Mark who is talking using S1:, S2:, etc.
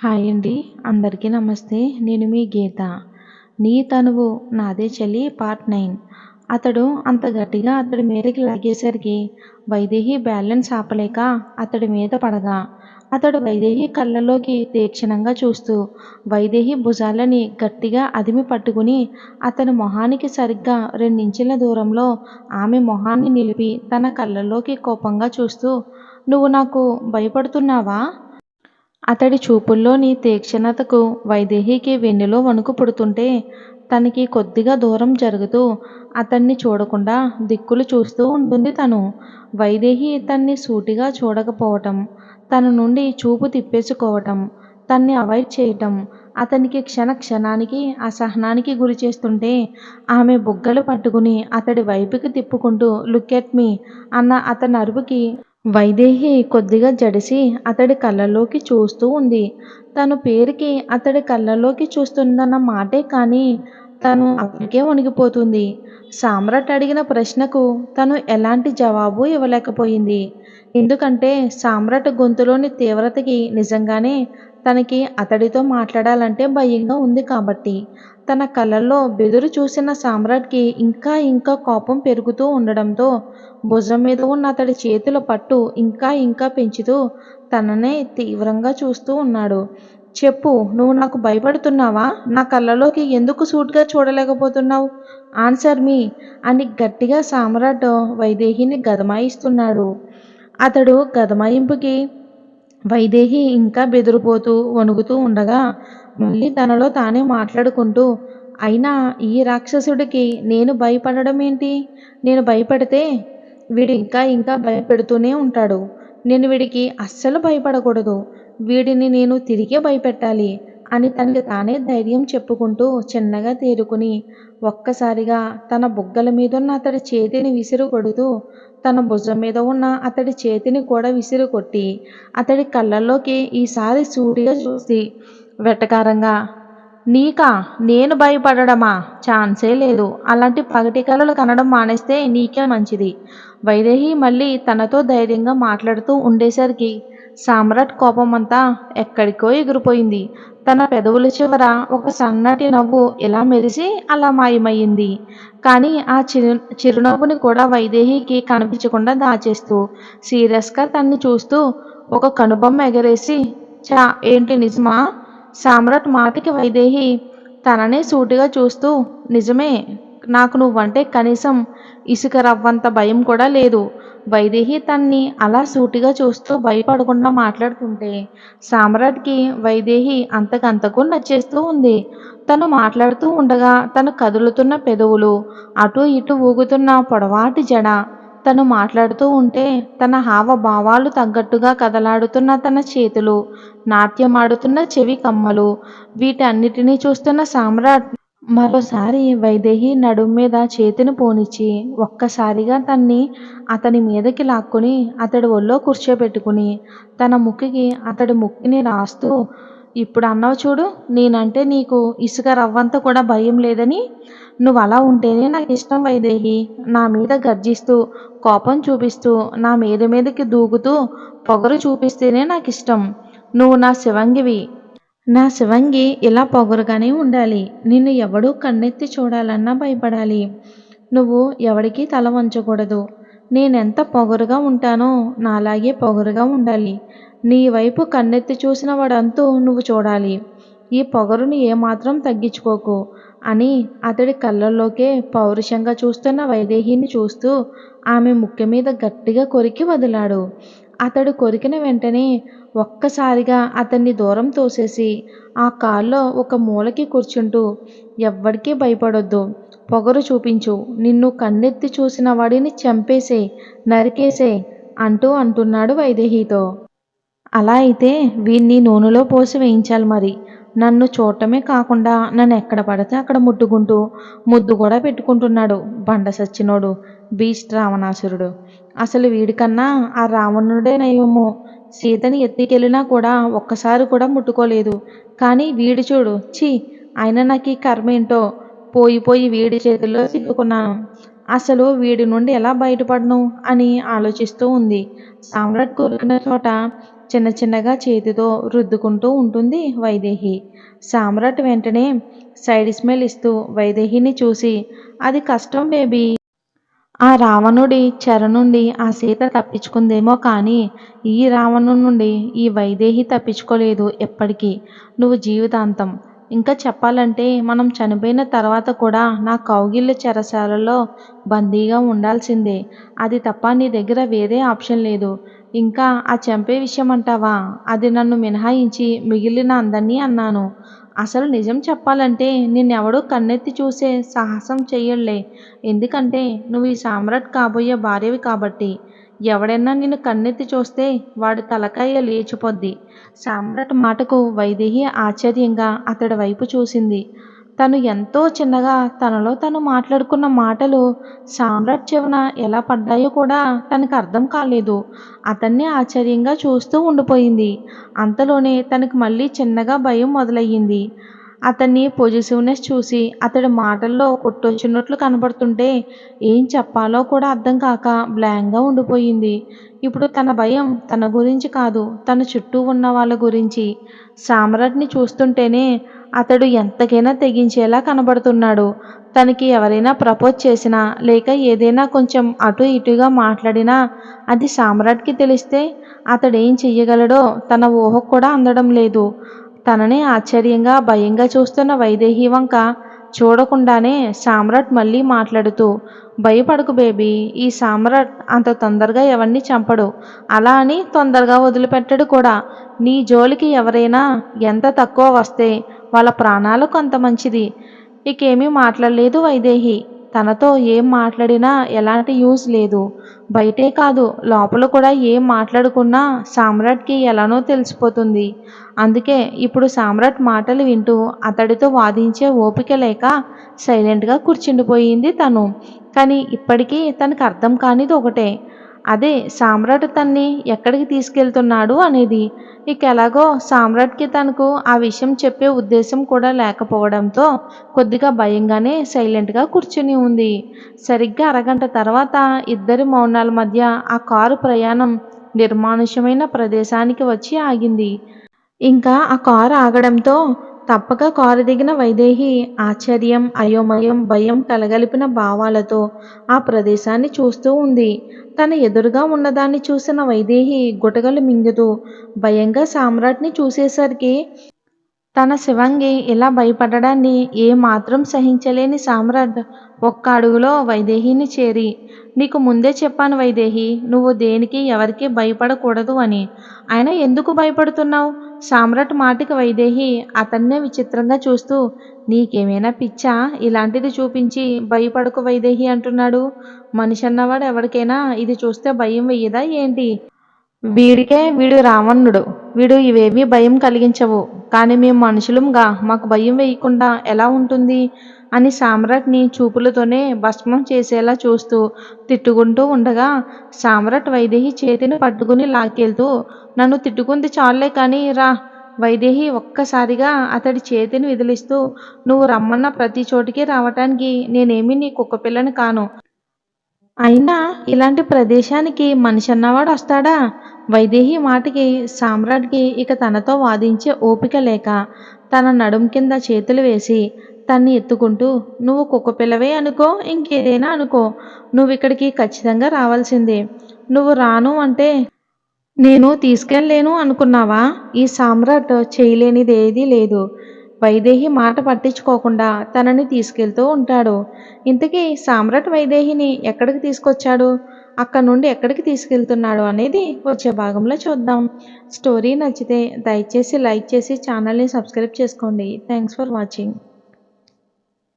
S1: Hi అండి. అందరికీ నమస్తే. నేను మీ గీత. 'నీ తనువు నాదే చెలి' పార్ట్ 9. అతడు అంత గట్టిగా అతడి మీదకి లాగేసరికి వైదేహి బ్యాలెన్స్ ఆపలేక అతడి మీద పడగా, అతడు వైదేహి కళ్ళలోకి తీక్షణంగా చూస్తూ వైదేహి భుజాలని గట్టిగా అదిమి పట్టుకుని అతని మొహానికి సరిగ్గా 2 ఇంచుల దూరంలో ఆమె మొహాన్ని నిలిపి తన కళ్ళలోకి కోపంగా చూస్తూ, "నువ్వు నాకు భయపడుతున్నావా?" అతడి చూపుల్లోని తీక్షణతకు వైదేహికి వెన్నులో వణుకు పుడుతుంటే తనకి కొద్దిగా దూరం జరుగుతూ అతన్ని చూడకుండా దిక్కులు చూస్తూ ఉంటుంది తను. వైదేహి తన్ని సూటిగా చూడకపోవటం, తన నుండి చూపు తిప్పేసుకోవటం, తన్ని అవాయిడ్ చేయటం అతనికి క్షణానికి అసహనానికి గురి చేస్తుంటే ఆమె బుగ్గలు పట్టుకుని అతడి వైపుకి తిప్పుకుంటూ "లుక్ ఎట్ మీ" అన్న అతని అరుపుకి వైదేహి కొద్దిగా జడిసి అతడి కళ్ళలోకి చూస్తూ ఉంది. తను పేరుకి అతడి కళ్ళలోకి చూస్తుందన్న మాటే కానీ తను అప్పటికే వణికిపోతుంది. సామ్రాట్ అడిగిన ప్రశ్నకు తను ఎలాంటి జవాబు ఇవ్వలేకపోయింది. ఎందుకంటే సామ్రాట్ గొంతులోని తీవ్రతకి నిజంగానే తనకి అతడితో మాట్లాడాలంటే భయంగా ఉంది కాబట్టి. తన కళ్ళల్లో బెదురు చూసిన సామ్రాట్కి ఇంకా కోపం పెరుగుతూ ఉండడంతో భుజం మీద ఉన్న అతడి చేతుల పట్టు ఇంకా పెంచుతూ తననే తీవ్రంగా చూస్తూ ఉన్నాడు. "చెప్పు, నువ్వు నాకు భయపడుతున్నావా? నా కళ్ళలోకి ఎందుకు సూటిగా చూడలేకపోతున్నావు? ఆన్సర్ మీ" అని గట్టిగా సామ్రాట్ వైదేహిని గదమాయిస్తున్నాడు. అతడు గదమాయింపుకి వైదేహి ఇంకా బెదిరిపోతూ వణుకుతూ ఉండగా మళ్ళీ తనలో తానే మాట్లాడుకుంటూ, "అయినా ఈ రాక్షసుడికి నేను భయపడడం ఏంటి? నేను భయపడితే వీడు ఇంకా భయపెడుతూనే ఉంటాడు. నేను వీడికి అస్సలు భయపడకూడదు. వీడిని నేను తిరిగే భయపెట్టాలి" అని తనకి తానే ధైర్యం చెప్పుకుంటూ చిన్నగా తేరుకుని ఒక్కసారిగా తన బుగ్గల మీదున్న అతడి చేతిని విసిరు కొడుతూ తన భుజం మీద ఉన్న అతడి చేతిని కూడా విసిరు కొట్టి అతడి కళ్ళల్లోకి ఈసారి సూటిగా చూసి వెటకారంగా, "నీకా నేను భయపడడమా? ఛాన్సే లేదు. అలాంటి పగటి కలలు కనడం మానేస్తే నీకే మంచిది." వైదేహి మళ్ళీ తనతో ధైర్యంగా మాట్లాడుతూ ఉండేసరికి సామ్రాట్ కోపమంతా ఎక్కడికో ఎగిరిపోయింది. తన పెదవుల చివర ఒక సన్నటి నవ్వు ఇలా మెరిసి అలా మాయమయ్యింది. కానీ ఆ చిరునవ్వుని కూడా వైదేహికి కనిపించకుండా దాచేస్తూ సీరియస్గా తన్ని చూస్తూ ఒక కనుబొమ్మ ఎగరేసి, "ఛ! ఏంటి నిజమా?" సామ్రాట్ మాటకి వైదేహి తననే సూటిగా చూస్తూ, "నిజమే. నాకు నువ్వంటే కనీసం ఇసుక రవ్వంత భయం కూడా లేదు." వైదేహి తన్ని అలా సూటిగా చూస్తూ భయపడకుండా మాట్లాడుతుంటే సామ్రాట్కి వైదేహి అంతకంతకు నచ్చేస్తూ ఉంది. తను మాట్లాడుతూ ఉండగా తను కదులుతున్న పెదవులు, అటూ ఇటూ ఊగుతున్న పొడవాటి జడ, తను మాట్లాడుతూ ఉంటే తన హావభావాలు తగ్గట్టుగా కదలాడుతున్న తన చేతులు, నాట్యమాడుతున్న చెవి కమ్మలు, వీటన్నిటినీ చూస్తున్న సామ్రాట్ మరోసారి వైదేహి నడుం మీద చేతిని పోనిచ్చి ఒక్కసారిగా తన్ని అతని మీదకి లాక్కుని అతడి ఒళ్ళో కూర్చోబెట్టుకుని తన ముక్కుకి అతడి ముక్కుని రాస్తూ, "ఇప్పుడు అన్నావు చూడు, నేనంటే నీకు ఇసుక రవ్వంత కూడా భయం లేదని. నువ్వు అలా ఉంటేనే నాకు ఇష్టం వైదేహి." నా మీద గర్జిస్తూ కోపం చూపిస్తూ నా మీదకి దూకుతూ పొగరు చూపిస్తేనే నాకు ఇష్టం. నువ్వు నా శివంగివి. నా శివంగి ఇలా పొగరుగానే ఉండాలి. నిన్ను ఎవడూ కన్నెత్తి చూడాలన్నా భయపడాలి. నువ్వు ఎవడికి తల వంచకూడదు. నేనెంత పొగరుగా ఉంటానో నాలాగే పొగరుగా ఉండాలి. నీ వైపు కన్నెత్తి చూసిన వాడంతూ నువ్వు చూడాలి. ఈ పొగరుని ఏమాత్రం తగ్గించుకోకు" అని అతడి కళ్ళల్లోకే పౌరుషంగా చూస్తున్న వైదేహిని చూస్తూ ఆమె ముక్కు మీద గట్టిగా కొరికి వదిలాడు. అతడు కొరికిన వెంటనే ఒక్కసారిగా అతన్ని దూరం తోసేసి ఆ కారులో ఒక మూలకి కూర్చుంటూ, "ఎవ్వడికీ భయపడొద్దు. పొగరు చూపించు. నిన్ను కన్నెత్తి చూసిన వాడిని చంపేసేయ్, నరికేసేయ్" అంటున్నాడు వైదేహితో. "అలా అయితే వీణ్ణి నూనెలో పోసి వేయించాలి మరి. నన్ను చూడటమే కాకుండా నన్ను ఎక్కడ పడితే అక్కడ ముట్టుకుంటూ ముద్దు కూడా పెట్టుకుంటున్నాడు బండ సచ్చినోడు, బీస్ట్ రావణాసురుడు. అసలు వీడికన్నా ఆ రావణుడే నయమో. సీతని ఎత్తుకెళ్ళినా కూడా ఒక్కసారి కూడా ముట్టుకోలేదు. కానీ వీడు చూడు, ఛీ! అయినా నాకు ఈ కర్మేంటో. పోయి వీడి చేతుల్లో చిక్కుకున్నాను. అసలు వీడి నుండి ఎలా బయటపడను" అని ఆలోచిస్తూ ఉంది. సామ్రాట్ కొరికిన చోట చిన్న చిన్నగా చేతితో రుద్దుకుంటూ ఉంటుంది వైదేహి. సామ్రాట్ వెంటనే సైడ్ స్మైల్ ఇస్తూ వైదేహిని చూసి, అది కష్టం బేబీ. ఆ రావణుడి చెర నుండి ఆ సీత తప్పించుకుందేమో కానీ ఈ రావణుడి నుండి ఈ వైదేహి తప్పించుకోలేదు ఎప్పటికీ. నువ్వు జీవితాంతం, ఇంకా చెప్పాలంటే మనం చనిపోయిన తర్వాత కూడా నా కౌగిళ్ళ చెరసాలలో బందీగా ఉండాల్సిందే. అది తప్ప నీ దగ్గర వేరే ఆప్షన్ లేదు. ఇంకా ఆ చంపే విషయం అంటావా, అది నన్ను మినహాయించి మిగిలిన అందరినీ అన్నాను. అసలు నిజం చెప్పాలంటే నిన్నెవడూ కన్నెత్తి చూసే సాహసం చెయ్యడులే. ఎందుకంటే నువ్వు ఈ సామ్రాట్ కాబోయే భార్యవి కాబట్టి. ఎవడైనా నిన్ను కన్నెత్తి చూస్తే వాడి తలకాయ లేచిపోద్ది. సామ్రాట్ మాటకు వైదేహి ఆశ్చర్యంగా అతడి వైపు చూసింది. తను ఎంతో చిన్నగా తనలో తను మాట్లాడుకున్న మాటలు సామ్రాట్ చెవున ఎలా పడ్డాయో కూడా తనకు అర్థం కాలేదు. అతన్ని ఆశ్చర్యంగా చూస్తూ ఉండిపోయింది. అంతలోనే తనకు మళ్ళీ చిన్నగా భయం మొదలయ్యింది. అతన్ని పొజిటివ్నెస్ చూసి అతడి మాటల్లో కొట్టొచ్చినట్లు కనబడుతుంటే ఏం చెప్పాలో కూడా అర్థం కాక బ్లాంక్గా ఉండిపోయింది. ఇప్పుడు తన భయం తన గురించి కాదు, తన చుట్టూ ఉన్న వాళ్ళ గురించి. సామ్రాట్ని చూస్తుంటేనే అతడు ఎంతకైనా తెగించేలా కనబడుతున్నాడు. తనకి ఎవరైనా ప్రపోజ్ చేసినా లేక ఏదైనా కొంచెం అటు ఇటుగా మాట్లాడినా అది సామ్రాట్కి తెలిస్తే అతడేం చెయ్యగలడో తన ఊహకు కూడా అందడం లేదు. తనని ఆశ్చర్యంగా భయంగా చూస్తున్న వైదేహి వంక చూడకుండానే సామ్రాట్ మళ్ళీ మాట్లాడుతూ, భయపడకు బేబీ, ఈ సామ్రాట్ అంత తొందరగా ఎవరిని చంపడు. అలా అని తొందరగా వదిలిపెట్టడు కూడా. నీ జోలికి ఎవరైనా ఎంత తక్కువ వస్తే వాళ్ళ ప్రాణాలకు అంత మంచిది. ఇకేమీ మాట్లాడలేదు వైదేహి. తనతో ఏం మాట్లాడినా ఎలాంటి యూజ్ లేదు. బయటే కాదు లోపల కూడా ఏం మాట్లాడుకున్నా సామ్రాట్కి ఎలానో తెలిసిపోతుంది. అందుకే ఇప్పుడు సామ్రాట్ మాటలు వింటూ అతడితో వాదించే ఓపిక లేక సైలెంట్గా కూర్చుండిపోయింది తను. కానీ ఇప్పటికీ తనకు అర్థం కానిది ఒకటే, అదే సామ్రాట్ తన్ని ఎక్కడికి తీసుకెళ్తున్నాడు అనేది. ఇక ఎలాగో సామ్రాట్కి తనకు ఆ విషయం చెప్పే ఉద్దేశం కూడా లేకపోవడంతో కొద్దిగా భయంగానే సైలెంట్గా కూర్చుని ఉంది. సరిగ్గా అరగంట తర్వాత ఇద్దరి మౌనాల మధ్య ఆ కారు ప్రయాణం నిర్మానుష్యమైన ప్రదేశానికి వచ్చి ఆగింది. ఇంకా ఆ కారు ఆగడంతో తప్పక కారు దిగిన వైదేహి ఆశ్చర్యం, అయోమయం, భయం కలగలిపిన భావాలతో ఆ ప్రదేశాన్ని చూస్తూ ఉంది. తన ఎదురుగా ఉన్నదాన్ని చూసిన వైదేహి గుటకలు మింగుతూ భయంగా సామ్రాట్ని చూసేసరికి తన శివంగి ఇలా భయపడడాన్ని ఏమాత్రం సహించలేని సామ్రాట్ ఒక్క అడుగులో వైదేహిని చేరి, నీకు ముందే చెప్పాను వైదేహి, నువ్వు దేనికి ఎవరికి భయపడకూడదు అని. అయినా ఎందుకు భయపడుతున్నావు? సామ్రాట్ మాటకి వైదేహి అతన్నే విచిత్రంగా చూస్తూ, నీకేమైనా పిచ్చా ఇలాంటిది చూపించి భయపడకు వైదేహి అంటున్నాడు? మనిషి అన్నవాడు ఎవరికైనా ఇది చూస్తే భయం వెయ్యదా ఏంటి? వీడు రావణుడు. వీడు ఇవేమీ భయం కలిగించవు. కానీ మేము మనుషులంగా మాకు భయం వేయకుండా ఎలా ఉంటుంది అని సామ్రాట్ని చూపులతోనే భస్మం చేసేలా చూస్తూ తిట్టుకుంటూ ఉండగా సామ్రాట్ వైదేహి చేతిని పట్టుకుని లాక్కెళ్తూ, నన్ను తిట్టుకుంది చాలే కానీ రా. వైదేహి ఒక్కసారిగా అతడి చేతిని విదిలిస్తూ, నువ్వు రమ్మన్న ప్రతి చోటికి రావటానికి నేనేమీ నీ కుక్కపిల్లని కాను. అయినా ఇలాంటి ప్రదేశానికి మనిషి అన్నవాడు వస్తాడా? వైదేహి మాటకి సామ్రాట్కి ఇక తనతో వాదించే ఓపిక లేక తన నడుం కింద చేతులు వేసి తన్ని ఎత్తుకుంటూ, నువ్వు కుక్కపిల్లవే అనుకో, ఇంకేదైనా అనుకో, నువ్వు ఇక్కడికి ఖచ్చితంగా రావాల్సిందే. నువ్వు రాను అంటే నేను తీసుకెళ్ళలేను అనుకున్నావా? ఈ సామ్రాట్ చేయలేనిదేదీ లేదు. వైదేహి మాట పట్టించుకోకుండా తనని తీసుకెళ్తూ ఉంటాడు. ఇంతకీ సామ్రాట్ వైదేహిని ఎక్కడికి తీసుకొచ్చాడు, అక్కడ నుండి ఎక్కడికి తీసుకెళ్తున్నాడు అనేది వచ్చే భాగంలో చూద్దాం. స్టోరీ నచ్చితే దయచేసి లైక్ చేసి ఛానల్ని సబ్స్క్రైబ్ చేసుకోండి. Thanks for watching.